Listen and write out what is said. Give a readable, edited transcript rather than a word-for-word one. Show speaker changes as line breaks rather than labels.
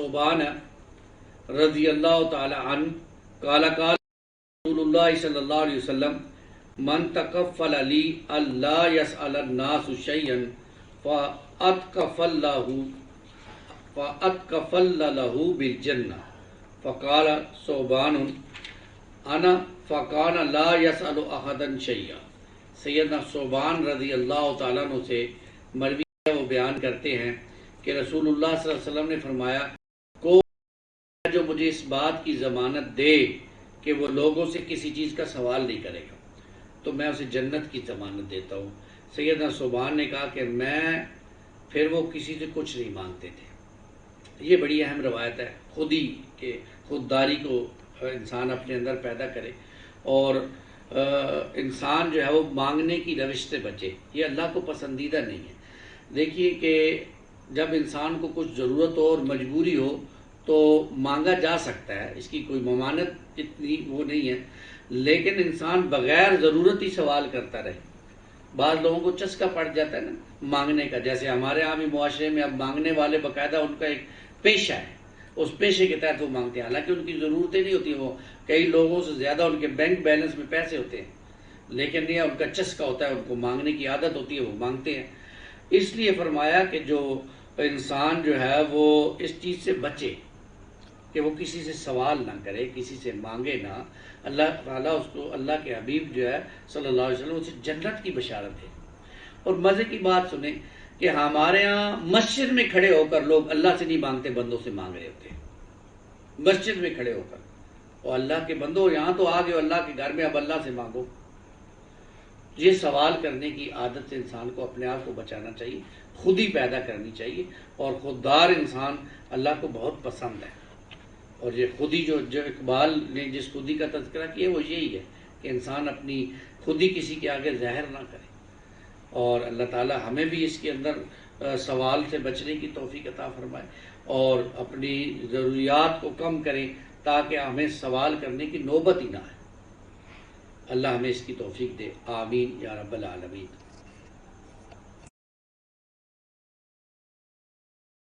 صوبان رضی اللہ تعالی عنہ قال قال رسول اللہ صلی اللہ علیہ وسلم من تکفل لی اللہ یسأل الناس شیئا فأتکفل له بالجنہ فقال صوبان انا فکان لا یسأل احدا شیئا۔ سیدنا صوبان رضی اللہ تعالیٰ عنہ سے مروی ہے، وہ بیان کرتے ہیں کہ رسول اللہ صلی اللہ علیہ وسلم نے فرمایا کوئی جو مجھے اس بات کی ضمانت دے کہ وہ لوگوں سے کسی چیز کا سوال نہیں کرے گا تو میں اسے جنت کی ضمانت دیتا ہوں۔ سیدنا صوبان نے کہا کہ پھر وہ کسی سے کچھ نہیں مانگتے تھے۔ یہ بڑی اہم روایت ہے، خودداری کو انسان اپنے اندر پیدا کرے اور انسان جو ہے وہ مانگنے کی روش سے بچے، یہ اللہ کو پسندیدہ نہیں ہے۔ دیکھیے کہ جب انسان کو کچھ ضرورت ہو اور مجبوری ہو تو مانگا جا سکتا ہے، اس کی کوئی ممانعت اتنی وہ نہیں ہے، لیکن انسان بغیر ضرورت ہی سوال کرتا رہے۔ بعض لوگوں کو چسکا پڑ جاتا ہے نا مانگنے کا، جیسے ہمارے عام معاشرے میں اب مانگنے والے باقاعدہ ان کا ایک پیشہ ہے، اس پیشے کے تحت وہ مانگتے ہیں، حالانکہ ان کی ضرورتیں نہیں ہوتی، وہ کئی لوگوں سے زیادہ ان کے بینک بیلنس میں پیسے ہوتے ہیں، لیکن یہ ان کا چسکا ہوتا ہے، ان کو مانگنے کی عادت ہوتی ہے، وہ مانگتے ہیں۔ اس لیے فرمایا کہ جو انسان جو ہے وہ اس چیز سے بچے کہ وہ کسی سے سوال نہ کرے، کسی سے مانگے نہ۔ اللہ تعالیٰ اس کو، اللہ کے حبیب جو ہے صلی اللہ علیہ وسلم، اسے جنت کی بشارت ہے۔ اور مزے کی بات سنیں کہ ہمارے ہاں مسجد میں کھڑے ہو کر لوگ اللہ سے نہیں مانگتے، بندوں سے مانگ رہے ہوتے ہیں، مسجد میں کھڑے ہو کر۔ اور اللہ کے بندوں یہاں تو آ گئے اللہ کے گھر میں، اب اللہ سے مانگو۔ یہ سوال کرنے کی عادت سے انسان کو اپنے آپ کو بچانا چاہیے، خود ہی پیدا کرنی چاہیے، اور خوددار انسان اللہ کو بہت پسند ہے۔ اور یہ خودی جو اقبال نے جس خودی کا تذکرہ کیا وہ یہی ہے کہ انسان اپنی خودی کسی کے آگے ظاہر نہ کرے، اور اللہ تعالی ہمیں بھی اس کے اندر سوال سے بچنے کی توفیق عطا فرمائے اور اپنی ضروریات کو کم کریں تاکہ ہمیں سوال کرنے کی نوبت ہی نہ آئے۔ اللہ ہمیں اس کی توفیق دے، آمین یا رب العالمین۔